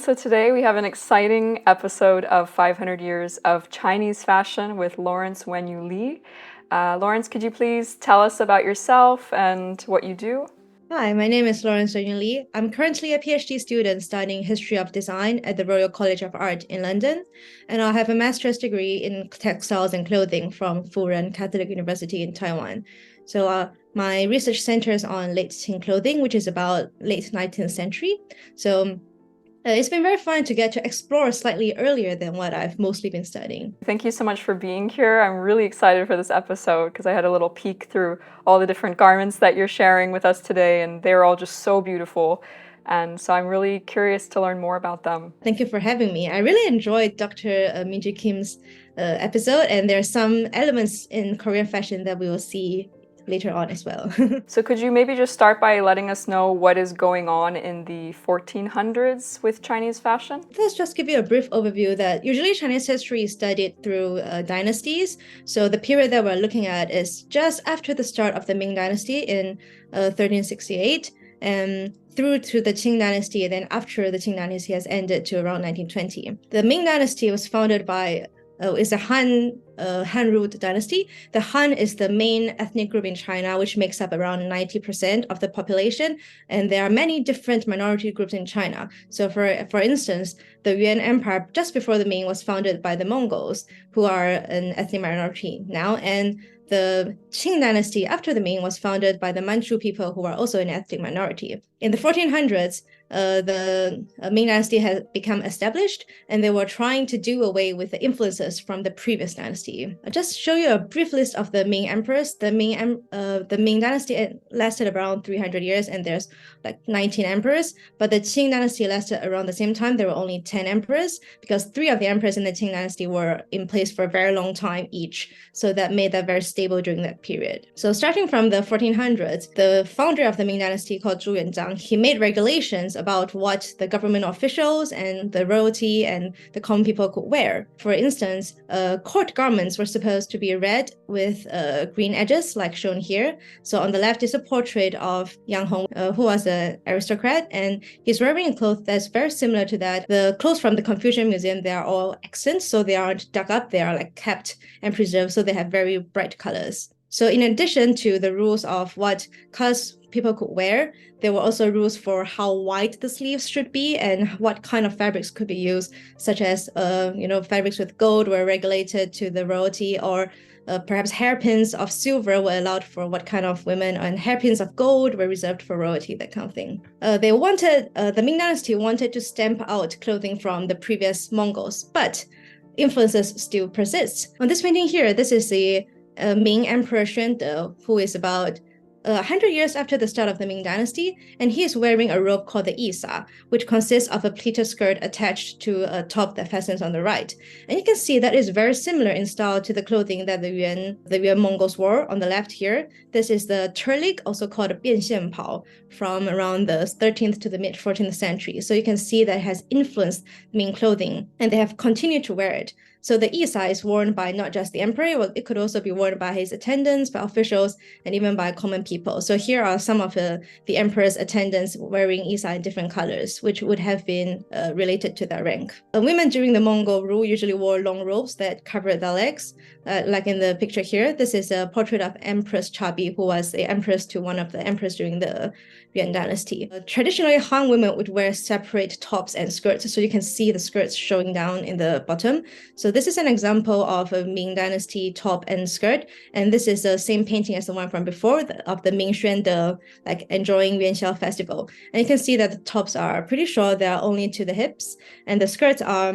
So today we have an exciting episode of 500 Years of Chinese Fashion with Laurence Wen-Yu Li. Laurence, could you please tell us about yourself and what you do? Hi, my name is Laurence Wen-Yu Li. I'm currently a PhD student studying History of Design at the Royal College of Art in London, and I have a master's degree in textiles and clothing from Furen Catholic University in Taiwan. My research centers on late Qing clothing, which is about late 19th century. It's been very fun to get to explore slightly earlier than what I've mostly been studying. Thank you so much for being here. I'm really excited for this episode because I had a little peek through all the different garments that you're sharing with us today, and they're all just so beautiful. And so I'm really curious to learn more about them. Thank you for having me. I really enjoyed Dr. Minji Kim's episode, and there are some elements in Korean fashion that we will see later on as well. So could you maybe just start by letting us know what is going on in the 1400s with Chinese fashion? Let's just give you a brief overview that usually Chinese history is studied through dynasties. So the period that we're looking at is just after the start of the Ming Dynasty in 1368 and through to the Qing Dynasty, and then after the Qing Dynasty has ended to around 1920. The Ming Dynasty was founded by is a Han-ruled dynasty. The Han is the main ethnic group in China, which makes up around 90% of the population. And there are many different minority groups in China. So for instance, the Yuan Empire just before the Ming was founded by the Mongols, who are an ethnic minority now. And the Qing dynasty after the Ming was founded by the Manchu people, who are also an ethnic minority. In the 1400s, the Ming Dynasty had become established, and they were trying to do away with the influences from the previous dynasty. I'll just show you a brief list of the Ming emperors. The Ming Dynasty lasted around 300 years, and there's like 19 emperors. But the Qing Dynasty lasted around the same time. There were only 10 emperors because 3 of the emperors in the Qing Dynasty were in place for a very long time each. So that made that very stable during that period. So starting from the 1400s, the founder of the Ming Dynasty, called Zhu Yuanzhang, he made regulations about what the government officials and the royalty and the common people could wear. For instance, court garments were supposed to be red with green edges, like shown here. So on the left is a portrait of Yang Hong, who was an aristocrat, and he's wearing a cloth that's very similar to that. The clothes from the Confucian Museum, they are all accents, so they aren't dug up, they are like kept and preserved, so they have very bright colors. So in addition to the rules of what colors people could wear, there were also rules for how wide the sleeves should be and what kind of fabrics could be used, such as fabrics with gold were regulated to the royalty, or perhaps hairpins of silver were allowed for what kind of women, and hairpins of gold were reserved for royalty, that kind of thing. The Ming Dynasty wanted to stamp out clothing from the previous Mongols, but influences still persist. On this painting here, this is the Ming Emperor Xuande, who is about 100 years after the start of the Ming Dynasty, and he is wearing a robe called the Yisa, which consists of a pleated skirt attached to a top that fastens on the right. And you can see that is very similar in style to the clothing that the Yuan Mongols wore on the left here. This is the turlik, also called a bianxian pao, from around the 13th to the mid 14th century. So you can see that it has influenced Ming clothing, and they have continued to wear it. So the Yisa is worn by not just the emperor, well, it could also be worn by his attendants, by officials, and even by common people. So here are some of the emperor's attendants wearing Yisa in different colors, which would have been related to their rank. Women during the Mongol rule usually wore long robes that covered their legs. Like in the picture here, this is a portrait of Empress Chabi, who was the empress to one of the emperors during the Yuan Dynasty. Traditionally, Han women would wear separate tops and skirts, so you can see the skirts showing down in the bottom. So this is an example of a Ming Dynasty top and skirt, and this is the same painting as the one from before of the Ming Xuande, like enjoying Yuanxiao festival. And you can see that the tops are pretty short; they are only to the hips, and the skirts are.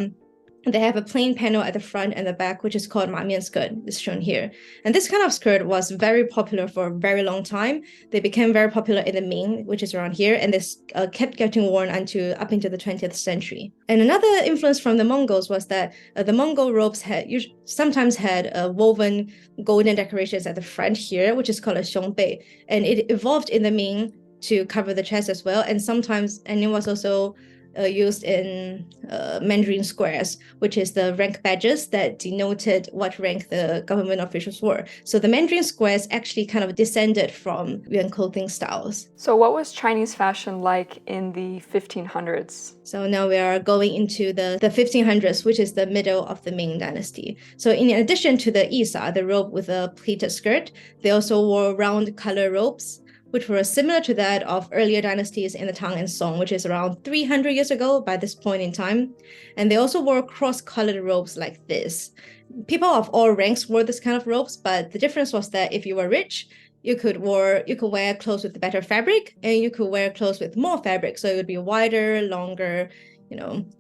They have a plain panel at the front and the back, which is called mamian skirt, is shown here. And this kind of skirt was very popular for a very long time. They became very popular in the Ming, which is around here, and this kept getting worn up into the 20th century. And another influence from the Mongols was that the Mongol robes sometimes had woven golden decorations at the front here, which is called a xiongbai, and it evolved in the Ming to cover the chest as well. And it was also used in Mandarin squares, which is the rank badges that denoted what rank the government officials were. So the Mandarin squares actually kind of descended from Yuan clothing styles. So what was Chinese fashion like in the 1500s? So now we are going into the 1500s, which is the middle of the Ming Dynasty. So in addition to the isa, the robe with a pleated skirt, they also wore round color robes, which were similar to that of earlier dynasties in the Tang and Song, which is around 300 years ago by this point in time. And they also wore cross-colored robes like this. People of all ranks wore this kind of robes, but the difference was that if you were rich, you could wear clothes with better fabric, and you could wear clothes with more fabric. So it would be wider, longer,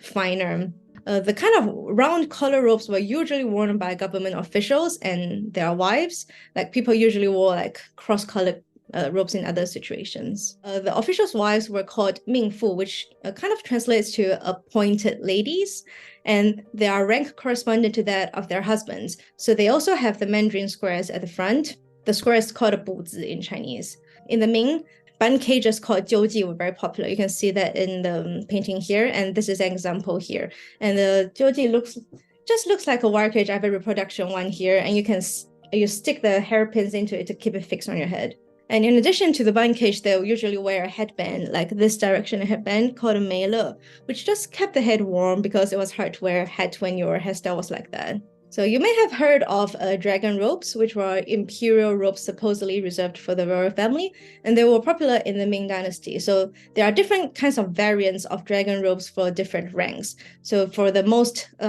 finer. The kind of round collar robes were usually worn by government officials and their wives. Like people usually wore like cross-colored robes in other situations. The officials' wives were called Mingfu, which kind of translates to appointed ladies, and their rank corresponded to that of their husbands. So they also have the Mandarin squares at the front. The square is called a buzi in Chinese. In the Ming, bun cages called jiuji were very popular. You can see that in the painting here, and this is an example here. And the jiuji looks like a wire cage. I have a reproduction one here, and you stick the hairpins into it to keep it fixed on your head. And in addition to the bun cage, they'll usually wear a headband, like this direction headband called a meile, which just kept the head warm because it was hard to wear a hat when your hairstyle was like that. So you may have heard of dragon robes, which were imperial robes supposedly reserved for the royal family, and they were popular in the Ming Dynasty. So there are different kinds of variants of dragon robes for different ranks. So for the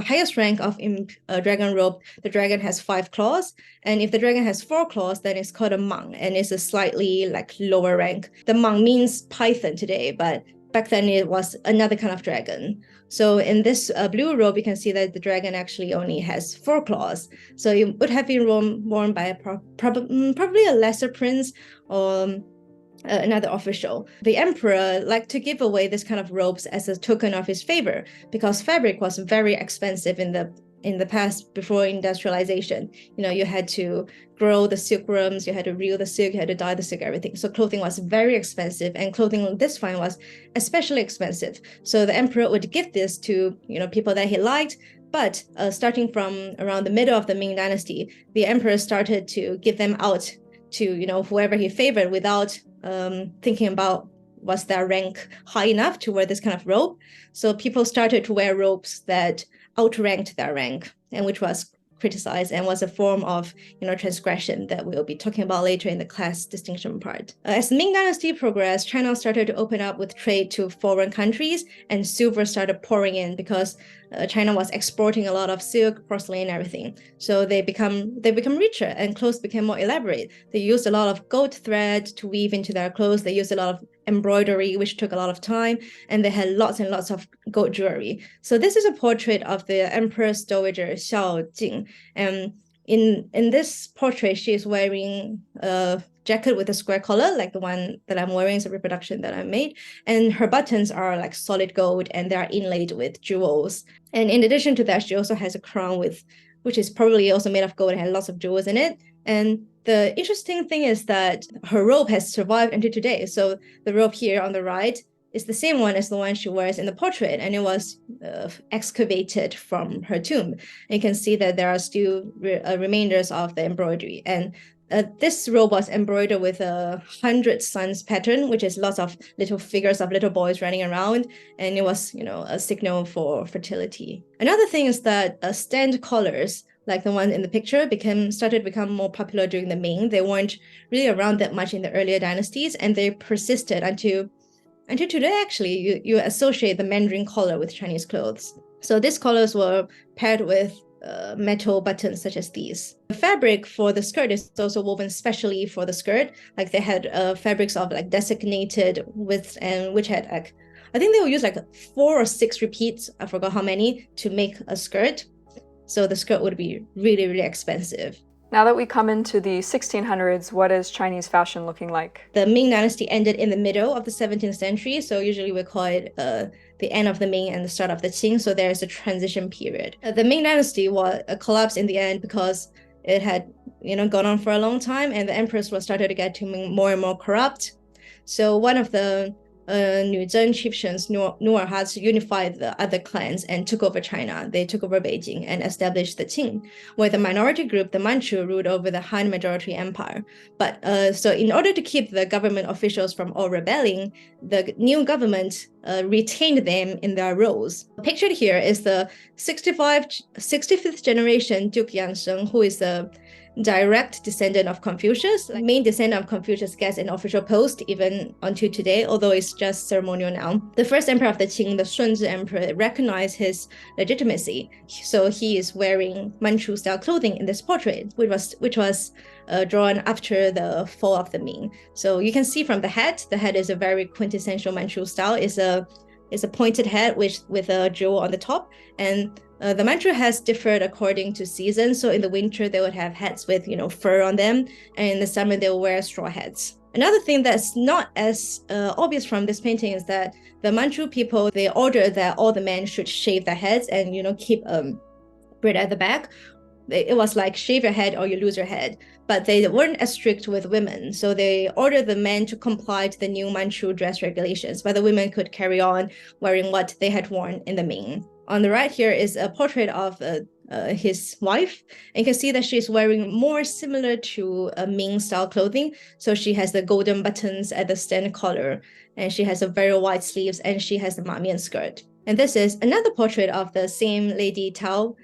highest rank of dragon robe, the dragon has 5 claws, and if the dragon has 4 claws, then it's called a mang, and it's a slightly like lower rank. The mang means python today, but back then it was another kind of dragon. So in this blue robe, you can see that the dragon actually only has 4 claws. So it would have been worn by probably a lesser prince or another official. The emperor liked to give away this kind of robes as a token of his favor because fabric was very expensive in the past before industrialization. You had to grow the silkworms, you had to reel the silk, you had to dye the silk, everything. So clothing was very expensive, and clothing this fine was especially expensive. So the emperor would give this to people that he liked. But starting from around the middle of the Ming Dynasty, the emperor started to give them out to whoever he favored without thinking about was their rank high enough to wear this kind of robe. So people started to wear robes that outranked their rank, and which was criticized and was a form of transgression that we'll be talking about later in the class distinction part. As the Ming Dynasty progressed, China started to open up with trade to foreign countries, and silver started pouring in because China was exporting a lot of silk, porcelain, everything. So they become richer, and clothes became more elaborate. They used a lot of gold thread to weave into their clothes. They used a lot of embroidery, which took a lot of time, and they had lots and lots of gold jewelry. So this is a portrait of the Empress Dowager Xiao Jing. And in this portrait, she is wearing a jacket with a square collar, like the one that I'm wearing is a reproduction that I made. And her buttons are like solid gold, and they are inlaid with jewels. And in addition to that, she also has a crown which is probably also made of gold and has lots of jewels in it. And the interesting thing is that her robe has survived until today. So the robe here on the right is the same one as the one she wears in the portrait, and it was excavated from her tomb. And you can see that there are still remainders of the embroidery. And this robe was embroidered with a 100 suns pattern, which is lots of little figures of little boys running around, and it was, a signal for fertility. Another thing is that stand collars, like the one in the picture, started to become more popular during the Ming. They weren't really around that much in the earlier dynasties, and they persisted until today. Actually, you associate the Mandarin collar with Chinese clothes. So these collars were paired with metal buttons such as these. The fabric for the skirt is also woven specially for the skirt. Like they had fabrics of like designated width, and which had like, I think they would use like 4 or 6 repeats, I forgot how many, to make a skirt. So the skirt would be really, really expensive. Now that we come into the 1600s, what is Chinese fashion looking like? The Ming Dynasty ended in the middle of the 17th century, so usually we call it the end of the Ming and the start of the Qing, so there's a transition period. The Ming Dynasty was collapsed in the end because it had gone on for a long time, and the empress was started to get more and more corrupt. So one of the Nuzhen chieftains Nurhats unified the other clans and took over China. They took over Beijing and established the Qing, where the minority group, the Manchu, ruled over the Han majority empire. But so in order to keep the government officials from all rebelling, the new government retained them in their roles. Pictured here is the 65th generation Duke Yangsheng, who is the direct descendant of Confucius. Like, main descendant of Confucius gets an official post even until today, although it's just ceremonial now. The first emperor of the Qing, the Shunzi emperor, recognized his legitimacy. So he is wearing Manchu style clothing in this portrait, which was drawn after the fall of the Ming. So you can see from the head is a very quintessential Manchu style. It's a pointed head with a jewel on the top, and the Manchu has differed according to season. So in the winter, they would have hats with fur on them, and in the summer they will wear straw hats. Another thing that's not as obvious from this painting is that the Manchu people, they ordered that all the men should shave their heads and keep beard at the back. It was like shave your head or you lose your head, but they weren't as strict with women. So they ordered the men to comply to the new Manchu dress regulations, but the women could carry on wearing what they had worn in the Ming. On the right here is a portrait of his wife, and you can see that she's wearing more similar to Ming style clothing. So she has the golden buttons at the stand collar, and she has a very wide sleeves, and she has the mamian skirt. And this is another portrait of the same lady Tao,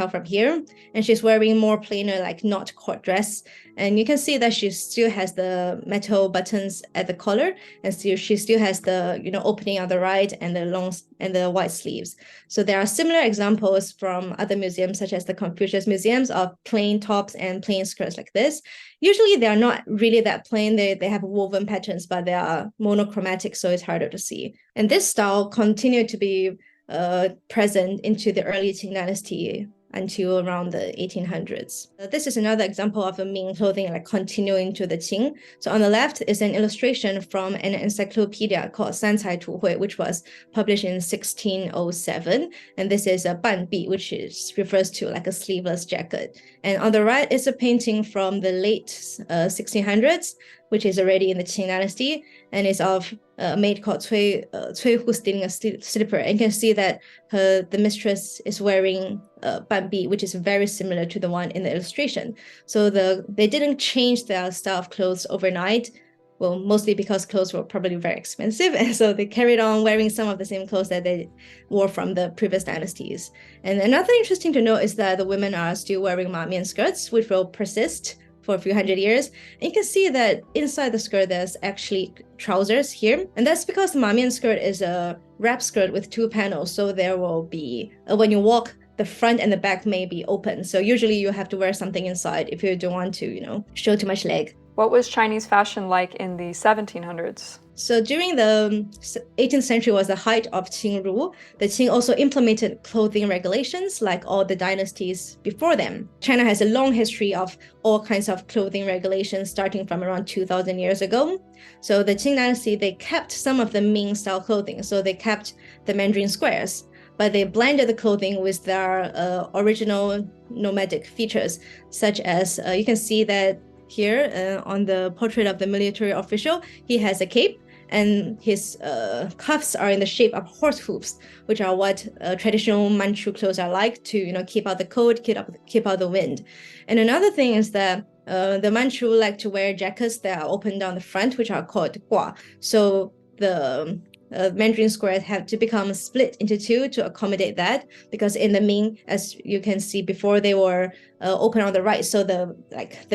from here, and she's wearing more plainer, like not court dress, and you can see that she still has the metal buttons at the collar, and she still has the opening on the right and the long and the wide sleeves. So there are similar examples from other museums, such as the Confucius museums, of plain tops and plain skirts like this. Usually they are not really that plain. They have woven patterns, but they are monochromatic, so it's harder to see. And this style continued to be present into the early Qing dynasty until around the 1800s. This is another example of a Ming clothing continuing to the Qing. So on the left is an illustration from an encyclopedia called Sancai Tuhui, which was published in 1607. And this is a banbi, which refers to a sleeveless jacket. And on the right is a painting from the late 1600s, which is already in the Qing dynasty, and is of a maid called Cui who's stealing a slipper. And you can see that the mistress is wearing banbi, which is very similar to the one in the illustration. So they didn't change their style of clothes overnight. Well, mostly because clothes were probably very expensive, and so they carried on wearing some of the same clothes that they wore from the previous dynasties. And another interesting to note is that the women are still wearing mamian skirts, which will persist for a few hundred years. And you can see that inside the skirt there's actually trousers here, and that's because the mamian skirt is a wrap skirt with two panels, so there will be when you walk, the front and the back may be open, so usually you have to wear something inside if you don't want to show too much leg. What was Chinese fashion like in the 1700s? So during the 18th century was the height of Qing rule. The Qing also implemented clothing regulations like all the dynasties before them. China has a long history of all kinds of clothing regulations starting from around 2,000 years ago. So the Qing dynasty, they kept some of the Ming style clothing. So they kept the Mandarin squares, but they blended the clothing with their original nomadic features, such as you can see that here on the portrait of the military official, he has a cape, and his cuffs are in the shape of horse hoofs, which are what traditional Manchu clothes are like, to keep out the cold, keep out the wind. And another thing is that the Manchu like to wear jackets that are open down the front, which are called gua. So the Mandarin squares have to become split into two to accommodate that, because in the Ming, as you can see before, they were open on the right, so the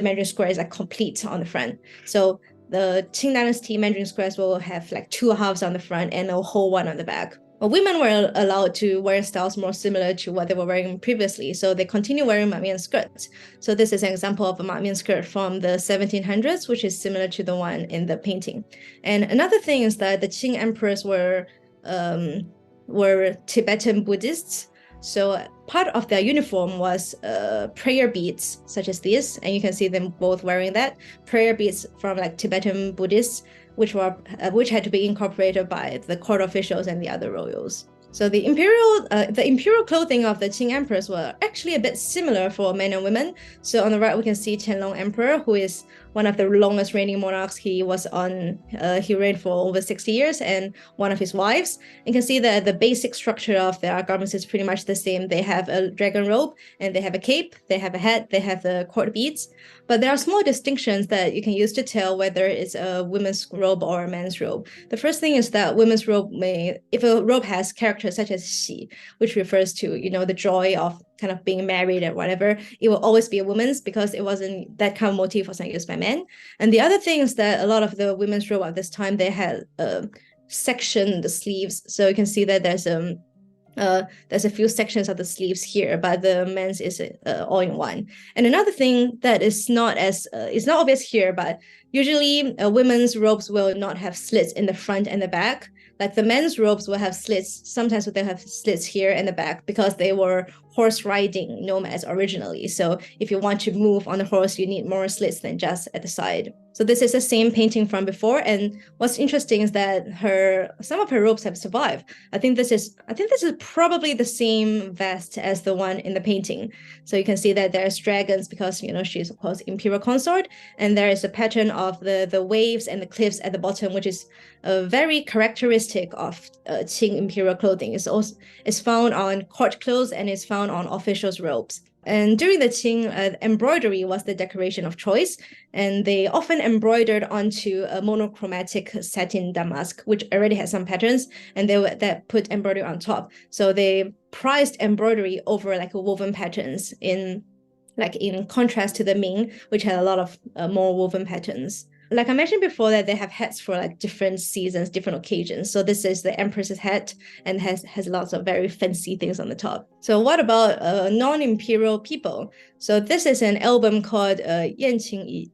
Mandarin square is complete on the front. So the Qing dynasty Mandarin squares will have two halves on the front and a whole one on the back. But women were allowed to wear styles more similar to what they were wearing previously, so they continue wearing mamian skirts. So this is an example of a mamian skirt from the 1700s, which is similar to the one in the painting. And another thing is that the Qing emperors were Tibetan Buddhists. So part of their uniform was prayer beads, such as this, and you can see them both wearing that. Prayer beads from Tibetan Buddhists, which had to be incorporated by the court officials and the other royals. So the imperial clothing of the Qing emperors were actually a bit similar for men and women. So on the right, we can see Qianlong Emperor, who is one of the longest reigning monarchs. He reigned for over 60 years, and one of his wives. You can see that the basic structure of their garments is pretty much the same. They have a dragon robe, and they have a cape, they have a hat, they have the court beads. But there are small distinctions that you can use to tell whether it's a women's robe or a man's robe. The first thing is that women's robe if a robe has characters such as xi, which refers to, the joy of kind of being married or whatever, it will always be a woman's, because it wasn't, that kind of motif wasn't used by men. And the other thing is that a lot of the women's robe at this time, they had sectioned the sleeves. So you can see that there's a few sections of the sleeves here, but the men's is all in one. And another thing that is not obvious here, but usually women's robes will not have slits in the front and the back. Like the men's robes will have slits. Sometimes they'll have slits here and the back, because they were horse riding nomads originally. So if you want to move on the horse, you need more slits than just at the side. So this is the same painting from before. And what's interesting is that some of her robes have survived. I think this is probably the same vest as the one in the painting. So you can see that there's dragons, because she's of course imperial consort, and there is a pattern of the waves and the cliffs at the bottom, which is very characteristic of Qing imperial clothing. It's found on court clothes, and it's found on officials' robes. And during the Qing, embroidery was the decoration of choice, and they often embroidered onto a monochromatic satin damask, which already had some patterns, and that put embroidery on top. So they prized embroidery over like woven patterns in contrast to the Ming, which had a lot of more woven patterns. Like I mentioned before, that they have hats for like different seasons, different occasions. So this is the empress's hat, and has lots of very fancy things on the top. So what about non-imperial people? So this is an album called 宴请怡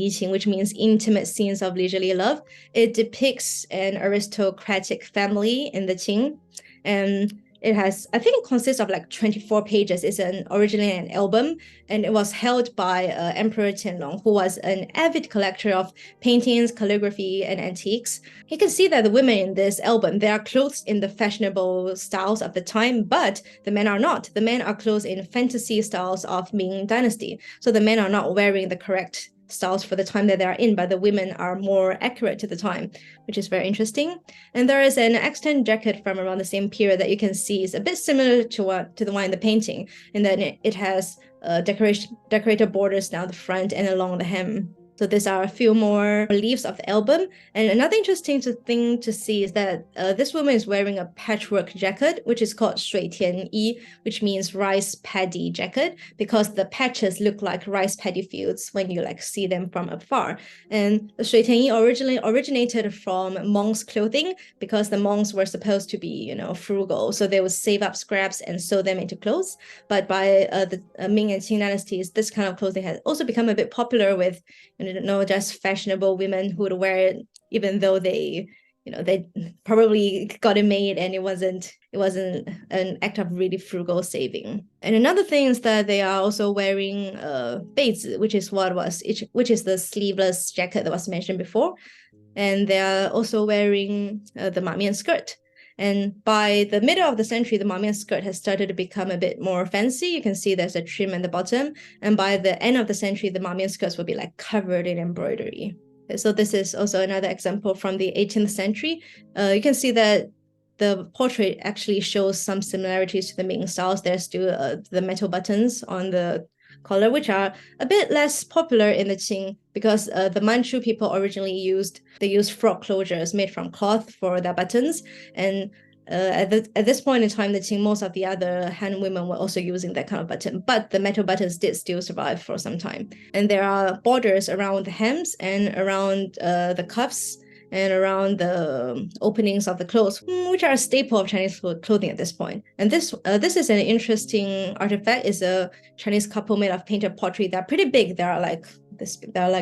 情, which means intimate scenes of leisurely love. It depicts an aristocratic family in the Qing, and I think it consists of like 24 pages. It's originally an album, and it was held by Emperor Tianlong, who was an avid collector of paintings, calligraphy, and antiques. You can see that the women in this album, they are clothed in the fashionable styles of the time, but the men are not. The men are clothed in fantasy styles of Ming Dynasty. So the men are not wearing the correct styles for the time that they are in, but the women are more accurate to the time, which is very interesting. And there is an extant jacket from around the same period that you can see is a bit similar to the one in the painting, in that it has decorated borders down the front and along the hem. So these are a few more leaves of the album. And another interesting thing to see is that this woman is wearing a patchwork jacket, which is called 水田衣, which means rice paddy jacket, because the patches look like rice paddy fields when you see them from afar. And the 水田衣originally originated from monks' clothing, because the monks were supposed to be, frugal. So they would save up scraps and sew them into clothes. But by the Ming and Qing dynasties, this kind of clothing has also become a bit popular with, just fashionable women who would wear it, even though they probably got it made and it wasn't an act of really frugal saving. And another thing is that they are also wearing beizi, which is the sleeveless jacket that was mentioned before, and they are also wearing the mamian skirt. And by the middle of the century, the mamian skirt has started to become a bit more fancy. You can see there's a trim at the bottom. And by the end of the century, the mamian skirts will be covered in embroidery. So this is also another example from the 18th century. You can see that the portrait actually shows some similarities to the Ming styles. There's still the metal buttons on the collar, which are a bit less popular in the Qing, because the Manchu people originally used frog closures made from cloth for their buttons. And at this point in time, the Qing, most of the other Han women were also using that kind of button, but the metal buttons did still survive for some time. And there are borders around the hems and around the cuffs and around the openings of the clothes, which are a staple of Chinese clothing at this point. And this is an interesting artifact. It's a Chinese couple made of painted pottery. They're pretty big. They're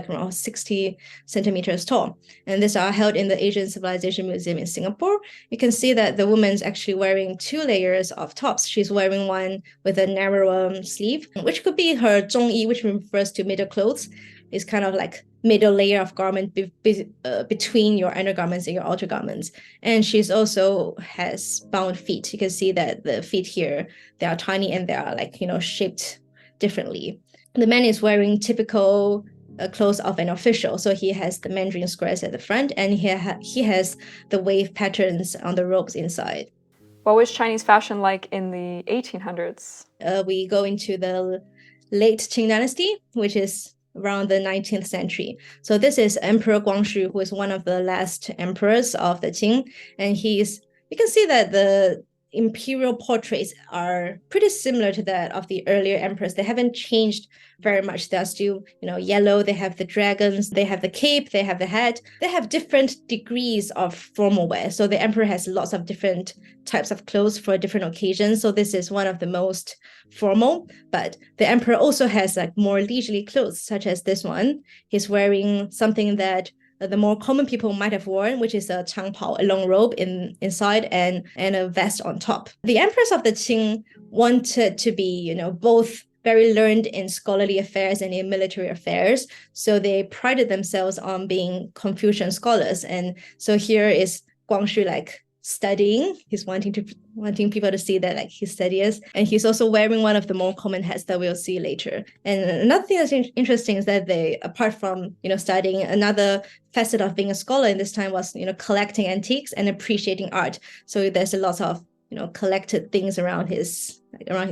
around 60 centimeters tall. And these are held in the Asian Civilization Museum in Singapore. You can see that the woman's actually wearing 2 layers of tops. She's wearing one with a narrower sleeve, which could be her zhongyi, which refers to middle clothes. It's kind of like middle layer of garment between your undergarments and your outer garments. And she's also has bound feet. You can see that the feet here, they are tiny and they are shaped differently. The man is wearing typical clothes of an official. So he has the Mandarin squares at the front, and he has the wave patterns on the robes inside. What was Chinese fashion like in the 1800s? We go into the late Qing dynasty, which is around the 19th century. So this is Emperor Guangxu, who is one of the last emperors of the Qing, and you can see that the imperial portraits are pretty similar to that of the earlier emperors. They haven't changed very much. They're still, yellow. They have the dragons, they have the cape, they have the hat. They have different degrees of formal wear. So the emperor has lots of different types of clothes for different occasions. So this is one of the most formal, but the emperor also has like more leisurely clothes, such as this one. He's wearing something that the more common people might have worn, which is a changpao, a long robe inside and a vest on top. The emperors of the Qing wanted to be, both very learned in scholarly affairs and in military affairs. So they prided themselves on being Confucian scholars. And so here is Guangxu like studying. He's wanting people to see that like he studies, and he's also wearing one of the more common hats that we'll see later. And another thing that's interesting is that they, apart from studying, another facet of being a scholar in this time was collecting antiques and appreciating art. So there's a lot of collected things around his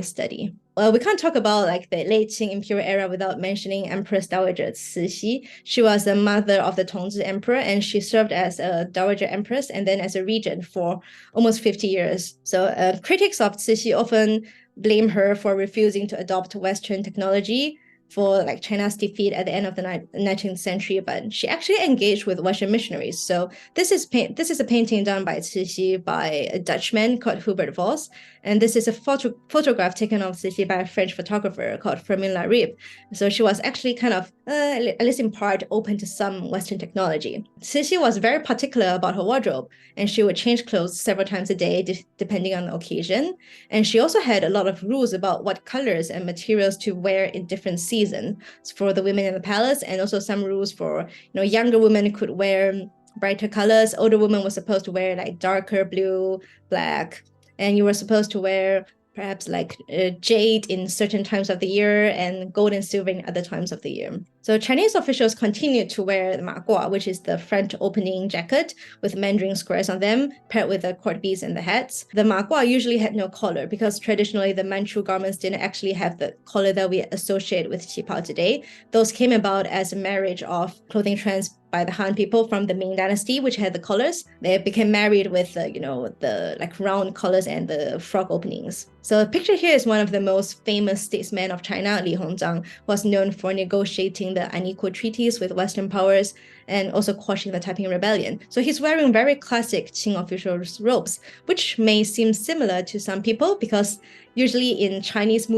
study. Well, we can't talk about like the late Qing imperial era without mentioning Empress Dowager Cixi. She was the mother of the Tongzhi Emperor, and she served as a dowager empress and then as a regent for almost 50 years. So critics of Cixi often blame her for refusing to adopt Western technology for like China's defeat at the end of the 19th century, but she actually engaged with Western missionaries. So this is a painting done by Cixi by a Dutchman called Hubert Vos, and this is a photograph taken of Cixi by a French photographer called Firmin Larive. So she was actually kind of, at least in part, open to some Western technology. Cixi was very particular about her wardrobe, and she would change clothes several times a day depending on the occasion. And she also had a lot of rules about what colors and materials to wear in different seasons for the women in the palace, and also some rules for younger women could wear brighter colors. Older women were supposed to wear like darker blue, black, and you were supposed to wear perhaps like jade in certain times of the year and gold and silver in other times of the year. So Chinese officials continued to wear the ma guo, which is the front opening jacket with Mandarin squares on them, paired with the court beads and the hats. The ma guo usually had no collar because traditionally the Manchu garments didn't actually have the collar that we associate with qipao today. Those came about as a marriage of clothing trends by the Han people from the Ming Dynasty, which had the collars. They became married with the like round collars and the frog openings. So the picture here is one of the most famous statesmen of China, Li Hongzhang, was known for negotiating the unequal treaties with Western powers and also quashing the Taiping Rebellion. So he's wearing very classic Qing officials' robes, which may seem similar to some people because usually in Chinese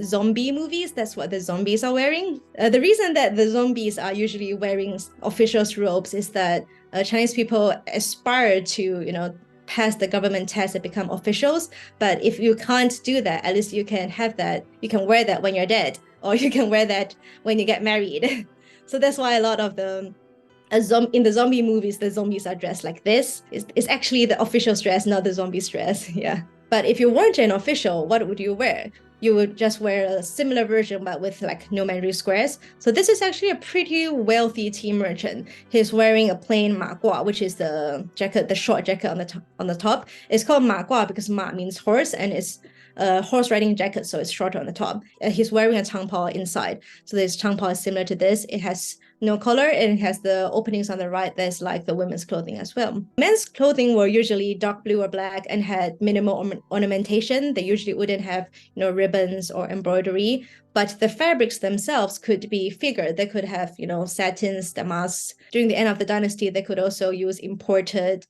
zombie movies, that's what the zombies are wearing. The reason that the zombies are usually wearing officials' robes is that Chinese people aspire to, pass the government test and become officials. But if you can't do that, at least you can have that. You can wear that when you're dead, or you can wear that when you get married. So that's why a lot of in the zombie movies, the zombies are dressed like this. It's actually the official's dress, not the zombie's dress. Yeah. But if you weren't an official, what would you wear? You would just wear a similar version, but with like no Mandarin squares. So this is actually a pretty wealthy tea merchant. He's wearing a plain ma guo, which is the jacket, the short jacket on the top. It's called ma guo because ma means horse, and it's a horse riding jacket, so it's shorter on the top. He's wearing a changpao inside. So this changpao is similar to this. It has no collar, and it has the openings on the right that's like the women's clothing as well. Men's clothing were usually dark blue or black and had minimal ornamentation. They usually wouldn't have ribbons or embroidery, but the fabrics themselves could be figured. They could have satins, damask. During the end of the dynasty, they could also use imported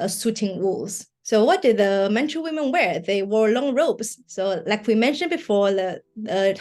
suiting wools. So what did the Manchu women wear? They wore long robes. So like we mentioned before, the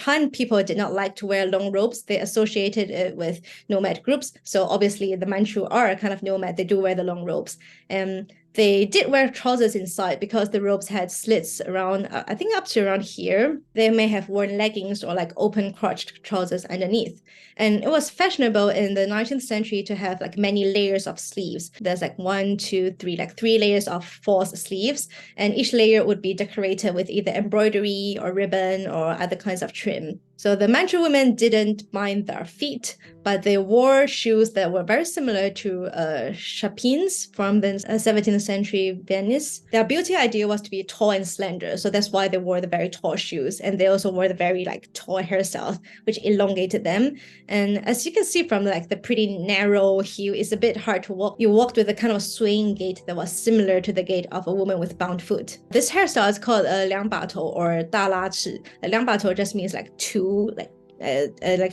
Han people did not like to wear long robes. They associated it with nomad groups. So obviously the Manchu are a kind of nomad. They do wear the long robes. And they did wear trousers inside because the robes had slits around, I think up to around here. They may have worn leggings or like open crotched trousers underneath. And it was fashionable in the 19th century to have like many layers of sleeves. There's like 1, 2, 3, like 3 layers of false sleeves. And each layer would be decorated with either embroidery or ribbon or other kinds of trim. So the Manchu women didn't bind their feet, but they wore shoes that were very similar to chapines from the 17th century Venice. Their beauty ideal was to be tall and slender, so that's why they wore the very tall shoes, and they also wore the very tall hairstyles, which elongated them. And as you can see from the pretty narrow heel, it's a bit hard to walk. You walked with a kind of swinging gait that was similar to the gait of a woman with bound foot. This hairstyle is called 两把头 or 大拉翅. 两把头 just means two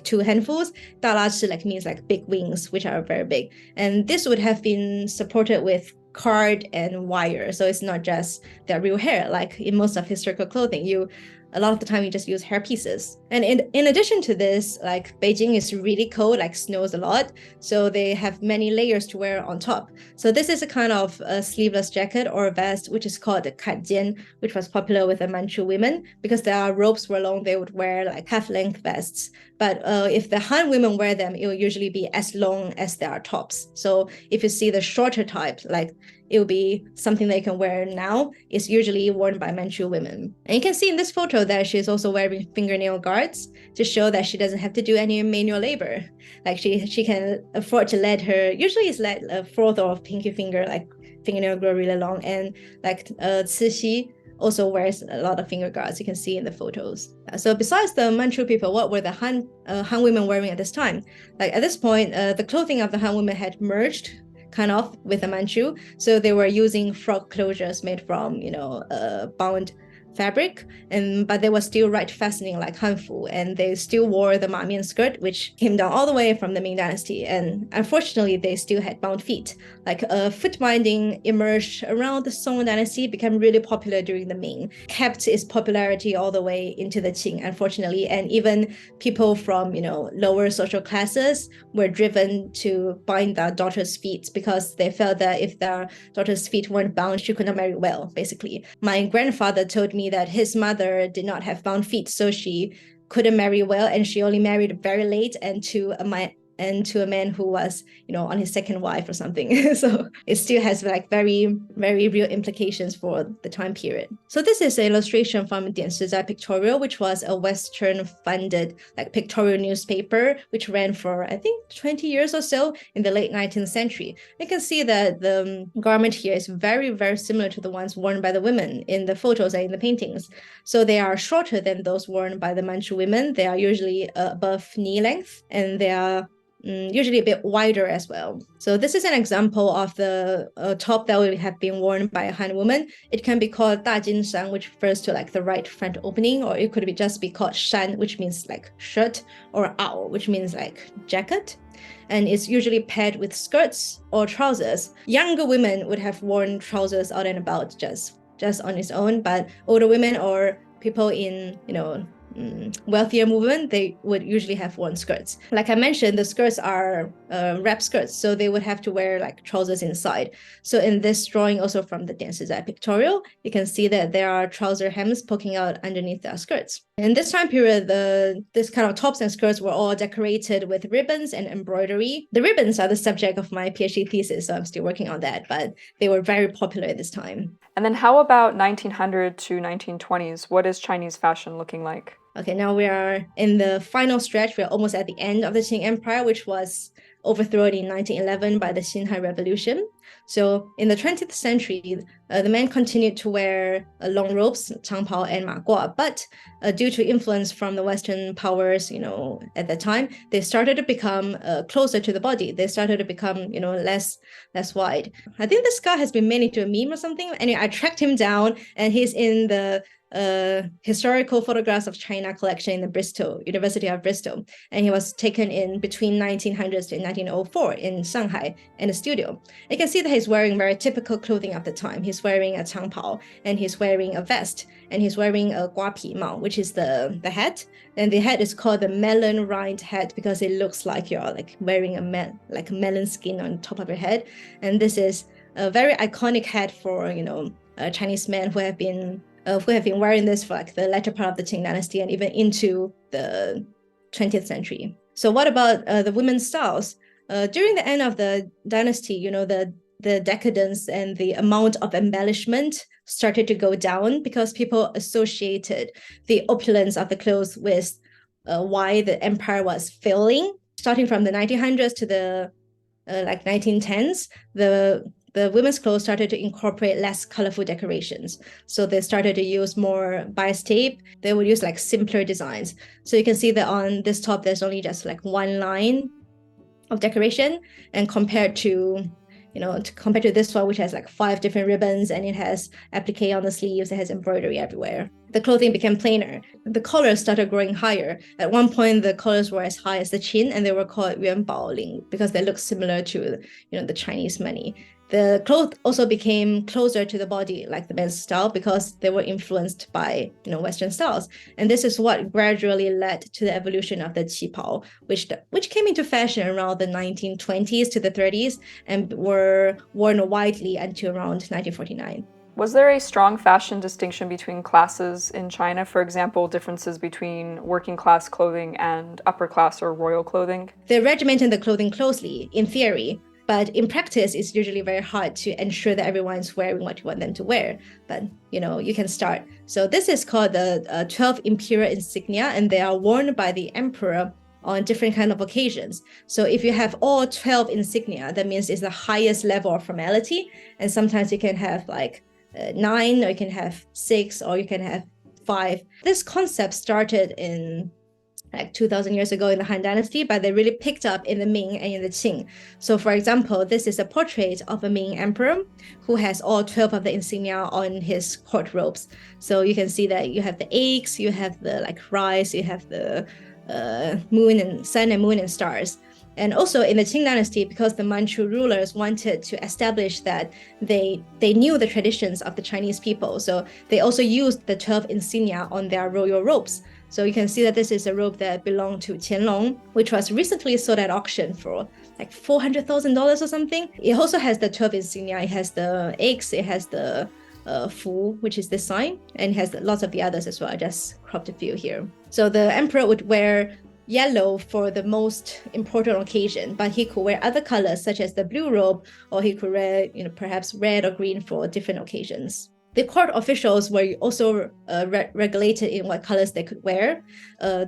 two handfuls. 大拉翅means big wings, which are very big. And this would have been supported with card and wire, so it's not just their real hair. Like in most of historical clothing, a lot of the time you just use hair pieces. And in addition to this, Beijing is really cold, snows a lot, so they have many layers to wear on top. So this is a kind of a sleeveless jacket or a vest, which is called the katjian, which was popular with the Manchu women. Because their robes were long, they would wear half-length vests. But if the Han women wear them, it will usually be as long as their tops. So if you see the shorter type, it will be something they can wear now. It's usually worn by Manchu women. And you can see in this photo that she's also wearing fingernail guards to show that she doesn't have to do any manual labor. She can afford to usually it's a fourth of pinky finger, fingernail grow really long. And Cixi also wears a lot of finger guards, you can see in the photos. So besides the Manchu people, what were the Han women wearing at this time? At this point, the clothing of the Han women had merged kind of with the Manchu. So they were using frock closures made from, bound fabric, but they were still right fastening like hanfu, and they still wore the mamian skirt, which came down all the way from the Ming Dynasty. And unfortunately, they still had bound feet. Foot binding emerged around the Song Dynasty, became really popular during the Ming, kept its popularity all the way into the Qing, unfortunately. And even people from lower social classes were driven to bind their daughters' feet because they felt that if their daughters' feet weren't bound, she could not marry well, basically. My grandfather told me that his mother did not have bound feet, so she couldn't marry well, and she only married very late and to a man who was on his second wife or something. So it still has very, very real implications for the time period. So this is an illustration from Dian Shizai Pictorial, which was a Western funded pictorial newspaper which ran for I think 20 years or so in the late 19th century. You can see that the garment here is very, very similar to the ones worn by the women in the photos and in the paintings. So they are shorter than those worn by the Manchu women. They are usually above knee length, and they are usually a bit wider as well. So this is an example of the top that would have been worn by a Han woman. It can be called 大襟衫, which refers to the right front opening, or it could just be called 衫, which means shirt, or 袄, which means jacket. And it's usually paired with skirts or trousers. Younger women would have worn trousers out and about just on its own, but older women or people in wealthier movement, they would usually have worn skirts. Like I mentioned, the skirts are wrap skirts, so they would have to wear trousers inside. So in this drawing, also from the Dian Shizai Pictorial, you can see that there are trouser hems poking out underneath their skirts. In this time period, this kind of tops and skirts were all decorated with ribbons and embroidery. The ribbons are the subject of my PhD thesis, so I'm still working on that, but they were very popular at this time. And then how about 1900 to 1920s? What is Chinese fashion looking like? Okay, now we are in the final stretch. We're almost at the end of the Qing Empire, which was overthrown in 1911 by the Xinhai Revolution. So in the 20th century, the men continued to wear long robes, changpao and maguo, but due to influence from the Western powers, at that time, they started to become closer to the body. They started to become, less wide. I think this guy has been made into a meme or something. Anyway, I tracked him down, and he's in the historical photographs of China collection in the University of Bristol, and he was taken in between 1900s and 1904 in Shanghai in a studio. You can see that he's wearing very typical clothing of the time. He's wearing a changpao, and he's wearing a vest, and he's wearing a guapi mao, which is the hat. And the hat is called the melon rind hat because it looks like you're wearing a melon skin on top of your head. And this is a very iconic hat for Chinese men who have been wearing this for the latter part of the Qing Dynasty and even into the 20th century. So what about the women's styles? During the end of the dynasty, the decadence and the amount of embellishment started to go down because people associated the opulence of the clothes with why the empire was failing. Starting from the 1900s to the 1910s, the women's clothes started to incorporate less colorful decorations. So they started to use more bias tape. They would use like simpler designs. So you can see that on this top, there's only just like one line of decoration, and compared to this one, which has like 5 different ribbons and it has applique on the sleeves, it has embroidery everywhere. The clothing became plainer. The collars started growing higher. At one point, the collars were as high as the chin, and they were called yuan bao ling because they look similar to the Chinese money. The clothes also became closer to the body, like the men's style, because they were influenced by Western styles. And this is what gradually led to the evolution of the qipao, which came into fashion around the 1920s to the 30s and were worn widely until around 1949. Was there a strong fashion distinction between classes in China? For example, differences between working class clothing and upper class or royal clothing? They regimented the clothing closely in theory, but in practice, it's usually very hard to ensure that everyone's wearing what you want them to wear. But, you can start. So this is called the 12 imperial insignia, and they are worn by the emperor on different kind of occasions. So if you have all 12 insignia, that means it's the highest level of formality. And sometimes you can have like 9, or you can have 6, or you can have 5. This concept started in like 2,000 years ago in the Han Dynasty, but they really picked up in the Ming and in the Qing. So for example, this is a portrait of a Ming emperor who has all 12 of the insignia on his court robes. So you can see that you have the eggs, you have the like rice, you have the moon and sun and moon and stars. And also in the Qing Dynasty, because the Manchu rulers wanted to establish that they knew the traditions of the Chinese people, so they also used the 12 insignia on their royal robes. So you can see that this is a robe that belonged to Qianlong, which was recently sold at auction for like $400,000 or something. It also has the 12 insignia. It has the eggs, it has the fu, which is this sign, and it has lots of the others as well. I just cropped a few here. So the emperor would wear yellow for the most important occasion, but he could wear other colors such as the blue robe, or he could wear perhaps red or green for different occasions. The court officials were also regulated in what colors they could wear.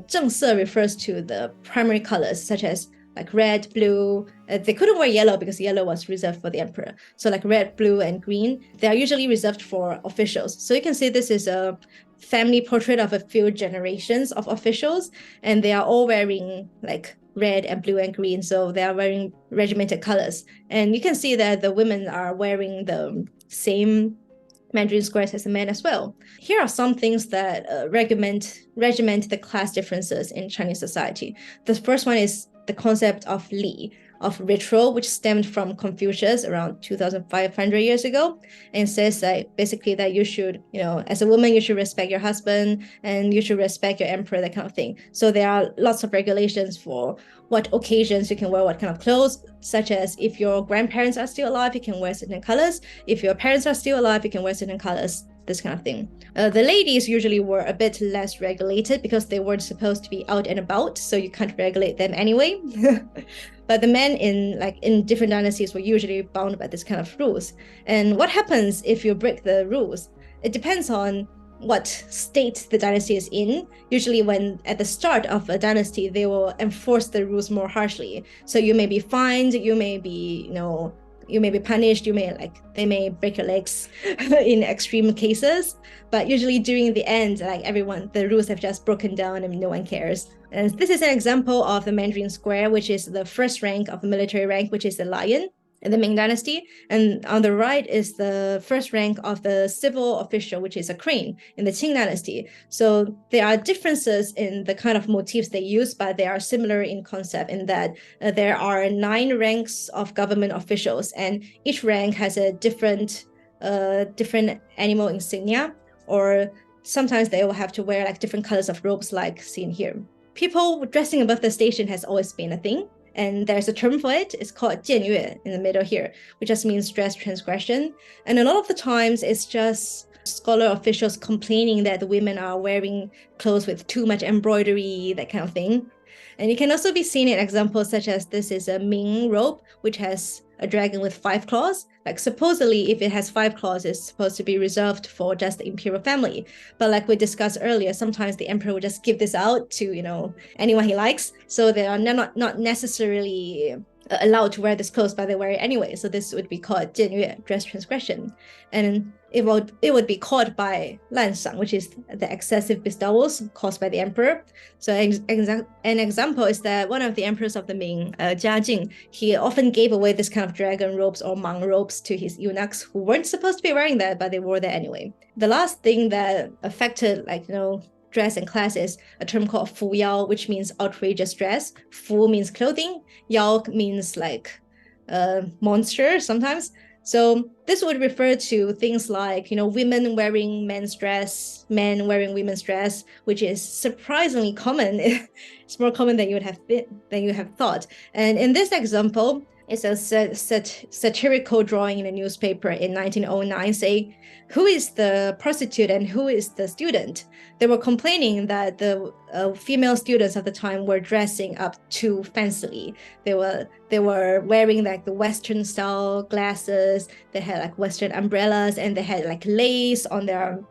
正色 refers to the primary colors such as like red, blue. They couldn't wear yellow because yellow was reserved for the emperor. So like red, blue, and green, they are usually reserved for officials. So you can see this is a family portrait of a few generations of officials, and they are all wearing like red and blue and green. So they are wearing regimented colors. And you can see that the women are wearing the same Mandarin squares as the men as well. Here are some things that regiment the class differences in Chinese society. The first one is the concept of li, of ritual, which stemmed from Confucius around 2,500 years ago, and says that basically that you should, as a woman, you should respect your husband and you should respect your emperor, that kind of thing. So there are lots of regulations for what occasions you can wear what kind of clothes, such as if your grandparents are still alive, you can wear certain colors. If your parents are still alive, you can wear certain colors, this kind of thing. The ladies usually were a bit less regulated because they weren't supposed to be out and about, so you can't regulate them anyway. But the men in different dynasties were usually bound by this kind of rules. And what happens if you break the rules? It depends on what state the dynasty is in. Usually when at the start of a dynasty, they will enforce the rules more harshly. So you may be fined, you may be, you may be punished, they may break your legs in extreme cases. But usually during the end, the rules have just broken down and no one cares. And this is an example of the Mandarin square, which is the first rank of the military rank, which is the lion in the Ming Dynasty. And on the right is the first rank of the civil official, which is a crane in the Qing Dynasty. So there are differences in the kind of motifs they use, but they are similar in concept in that there are 9 ranks of government officials, and each rank has a different animal insignia, or sometimes they will have to wear different colors of robes like seen here. People dressing above the station has always been a thing. And there's a term for it. It's called 僭越 in the middle here, which just means dress transgression. And a lot of the times it's just scholar officials complaining that the women are wearing clothes with too much embroidery, that kind of thing. And it can also be seen in examples such as this is a Ming robe, which has a dragon with 5 claws. Like supposedly, if it has 5 claws, it's supposed to be reserved for just the imperial family. But like we discussed earlier, sometimes the emperor would just give this out to, anyone he likes. So they are not necessarily allowed to wear this clothes, but they wear it anyway. So this would be called 僭越, dress transgression. And it would be caught by 滥赏, which is the excessive bestowals caused by the emperor. So an example is that one of the emperors of the Ming, Jia Jing, he often gave away this kind of dragon robes or mang robes to his eunuchs who weren't supposed to be wearing that, but they wore that anyway. The last thing that affected, dress and class is a term called fu yao, which means outrageous dress. Fu means clothing. Yao means monster sometimes. So this would refer to things like, women wearing men's dress, men wearing women's dress, which is surprisingly common. It's more common than you have thought. And in this example, it's a satirical drawing in a newspaper in 1909 saying, who is the prostitute and who is the student? They were complaining that the female students at the time were dressing up too fancily. They were wearing the Western style glasses. They had Western umbrellas, and they had lace on their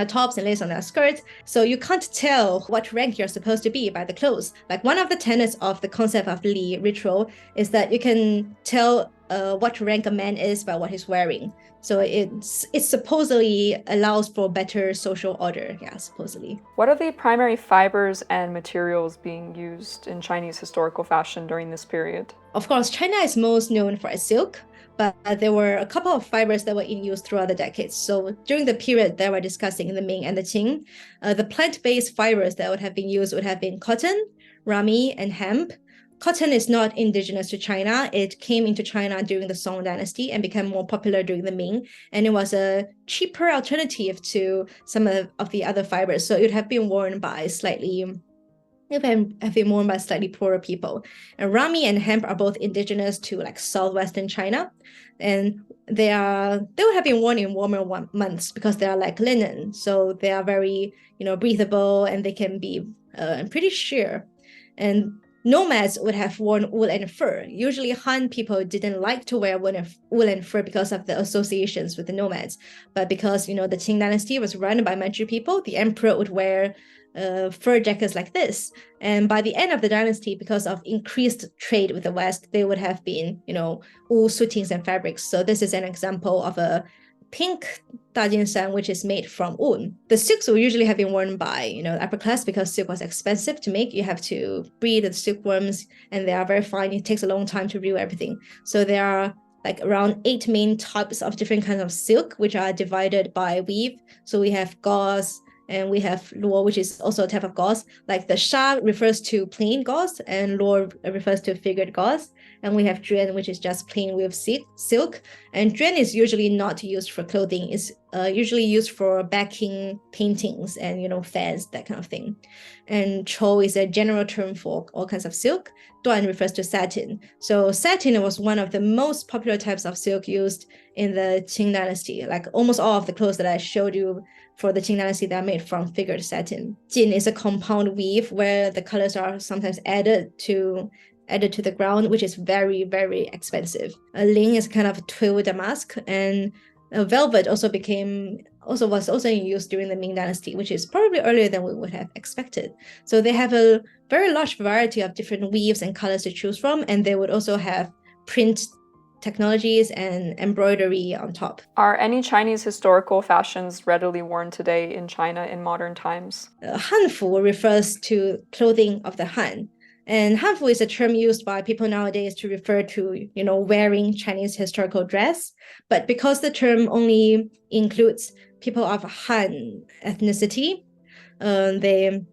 tops and lace on their skirts. So you can't tell what rank you're supposed to be by the clothes. One of the tenets of the concept of Li ritual is that you can tell what rank a man is by what he's wearing. So it supposedly allows for better social order, supposedly. What are the primary fibers and materials being used in Chinese historical fashion during this period? Of course, China is most known for its silk, but there were a couple of fibers that were in use throughout the decades. So during the period that we're discussing in the Ming and the Qing, the plant-based fibers that would have been used would have been cotton, rami, and hemp. Cotton is not indigenous to China. It came into China during the Song dynasty and became more popular during the Ming. And it was a cheaper alternative to some of the other fibers. So it would have been worn by slightly poorer people. And rami and hemp are both indigenous to southwestern China. And they would have been worn in warmer months because they are like linen. So they are very, breathable, and they can be pretty sheer. And nomads would have worn wool and fur. Usually Han people didn't like to wear wool and fur because of the associations with the nomads. But because, the Qing dynasty was run by Manchu people, the emperor would wear fur jackets like this. And by the end of the dynasty, because of increased trade with the West, they would have been, wool suitings and fabrics. So this is an example of a pink dajinsan, which is made from wool. The silks will usually have been worn by, upper class because silk was expensive to make. You have to breed the silkworms, and they are very fine. It takes a long time to brew everything. So there are around 8 main types of different kinds of silk, which are divided by weave. So we have gauze, and we have luo, which is also a type of gauze. The sha refers to plain gauze, and luo refers to figured gauze. And we have juan, which is just plain weave silk. And juan is usually not used for clothing. It's usually used for backing paintings and, fans, that kind of thing. And chou is a general term for all kinds of silk. Duan refers to satin. So satin was one of the most popular types of silk used in the Qing dynasty. Almost all of the clothes that I showed you for the Qing dynasty, they are made from figured satin. Jin is a compound weave where the colors are sometimes added to the ground, which is very, very expensive. Ling is kind of a twill damask, and velvet was also in use during the Ming dynasty, which is probably earlier than we would have expected. So they have a very large variety of different weaves and colors to choose from, and they would also have print technologies and embroidery on top. Are any Chinese historical fashions readily worn today in China in modern times? Hanfu refers to clothing of the Han. And hanfu is a term used by people nowadays to refer to, wearing Chinese historical dress. But because the term only includes people of Han ethnicity, they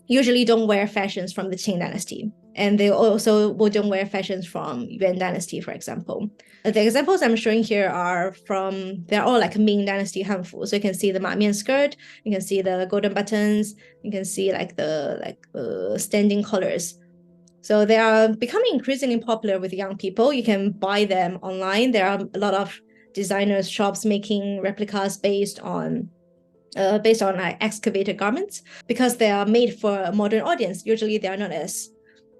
usually don't wear fashions from the Qing dynasty. And they also wouldn't wear fashions from Yuan dynasty, for example. The examples I'm showing here they're all Ming dynasty hanfu. So you can see the ma mian skirt, you can see the golden buttons, you can see the standing collars. So they are becoming increasingly popular with young people. You can buy them online. There are a lot of designers shops making replicas based on excavated garments because they are made for a modern audience. Usually they are not as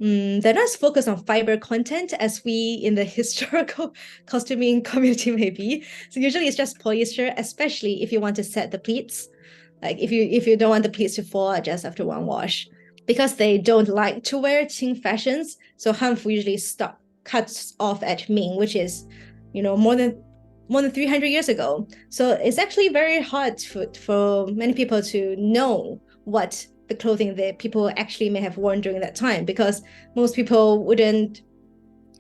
they're not as focused on fiber content as we in the historical costuming community may be. So usually it's just polyester, especially if you want to set the pleats. Like if you don't want the pleats to fall out just after one wash. Because they don't like to wear Qing fashions, so Hanfu usually cuts off at Ming, which is, more than 300 years ago. So it's actually very hard for many people to know what the clothing that people actually may have worn during that time, because most people wouldn't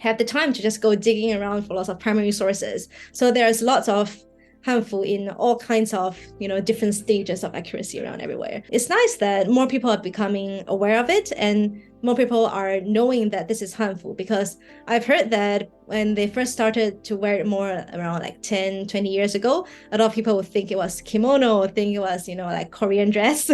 have the time to just go digging around for lots of primary sources. So there's lots of Hanfu in all kinds of different stages of accuracy around everywhere. It's nice that more people are becoming aware of it and more people are knowing that this is Hanfu, because I've heard that when they first started to wear it more around like 10, 20 years ago, a lot of people would think it was kimono or think it was, like Korean dress.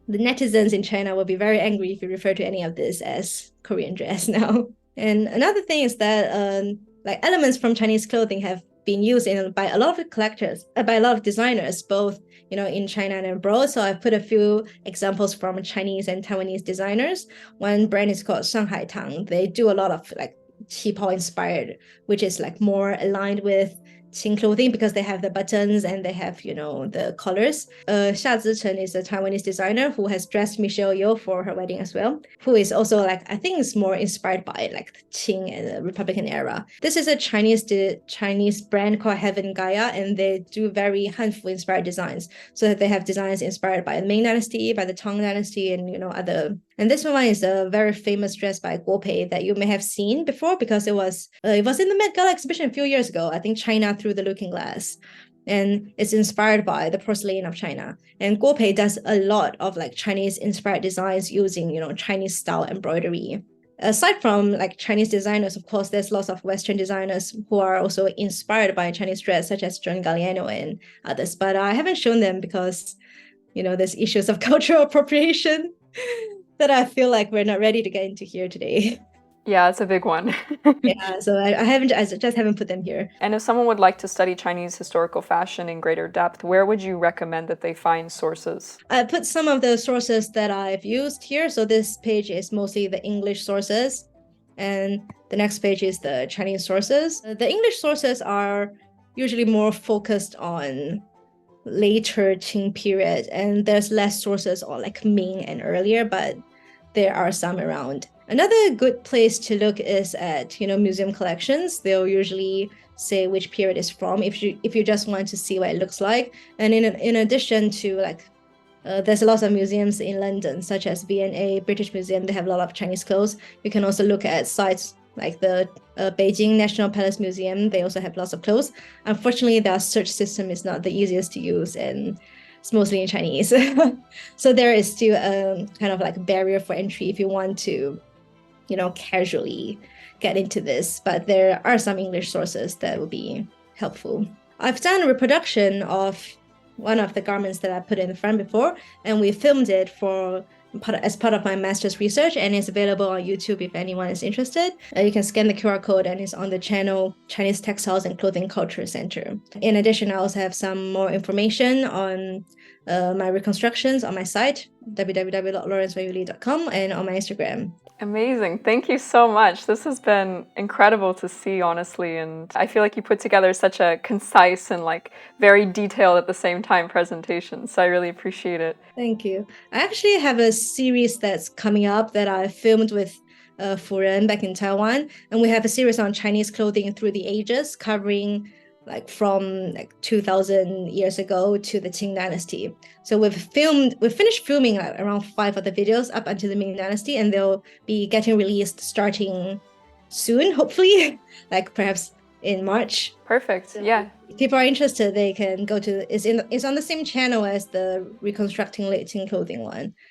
The netizens in China will be very angry if you refer to any of this as Korean dress now. And another thing is that like elements from Chinese clothing have been used by a lot of collectors, by a lot of designers, both in China and abroad. So I've put a few examples from Chinese and Taiwanese designers. One brand is called Shanghai Tang. They do a lot of like Qipao inspired, which is like more aligned with Qing clothing because they have the buttons and they have the collars. Xia Zichen is a Taiwanese designer who has dressed Michelle Yeoh for her wedding as well, who is also like, I think is more inspired by like the Qing and the Republican era. This is a Chinese brand called Heaven Gaia, and they do very Hanfu inspired designs. So that they have designs inspired by the Ming Dynasty, by the Tang Dynasty, and other. And this one is a very famous dress by Guo Pei that you may have seen before because it was in the Met Gala exhibition a few years ago. I think China Through the Looking Glass, and it's inspired by the porcelain of China. And Guo Pei does a lot of like Chinese inspired designs using Chinese style embroidery. Aside from like Chinese designers, of course, there's lots of Western designers who are also inspired by Chinese dress, such as John Galliano and others. But I haven't shown them because there's issues of cultural appropriation that I feel like we're not ready to get into here today. Yeah, it's a big one. Yeah, so I just haven't put them here. And if someone would like to study Chinese historical fashion in greater depth, where would you recommend that they find sources? I put some of the sources that I've used here. So this page is mostly the English sources, and the next page is the Chinese sources. The English sources are usually more focused on later Qing period, and there's less sources on like Ming and earlier, but there are some around. Another good place to look is at museum collections. They'll usually say which period it's from if you just want to see what it looks like. And in addition to like there's a lot of museums in London, such as V&A British Museum. They have a lot of Chinese clothes. You can also look at sites like the Beijing National Palace Museum. They also have lots of clothes. Unfortunately, their search system is not the easiest to use, and it's mostly in Chinese. So there is still a kind of like barrier for entry if you want to, casually get into this. But there are some English sources that will be helpful. I've done a reproduction of one of the garments that I put in the front before, and we filmed it as part of my master's research, and it's available on YouTube if anyone is interested. You can scan the QR code, and it's on the channel Chinese Textiles and Clothing Culture Center. In addition, I also have some more information on my reconstructions on my site, www.laurencewenyu.com, and on my Instagram. Amazing. Thank you so much. This has been incredible to see, honestly, and I feel like you put together such a concise and like very detailed at the same time presentation, so I really appreciate it. Thank you. I actually have a series that's coming up that I filmed with Fu Ren back in Taiwan, and we have a series on Chinese clothing through the ages, covering like from like 2000 years ago to the Qing Dynasty. So we've finished filming around 5 of the videos up until the Ming Dynasty, and they'll be getting released starting soon, hopefully, like perhaps in March. Perfect. So yeah. If people are interested, they can go to it's on the same channel as the Reconstructing Late Qing Clothing one.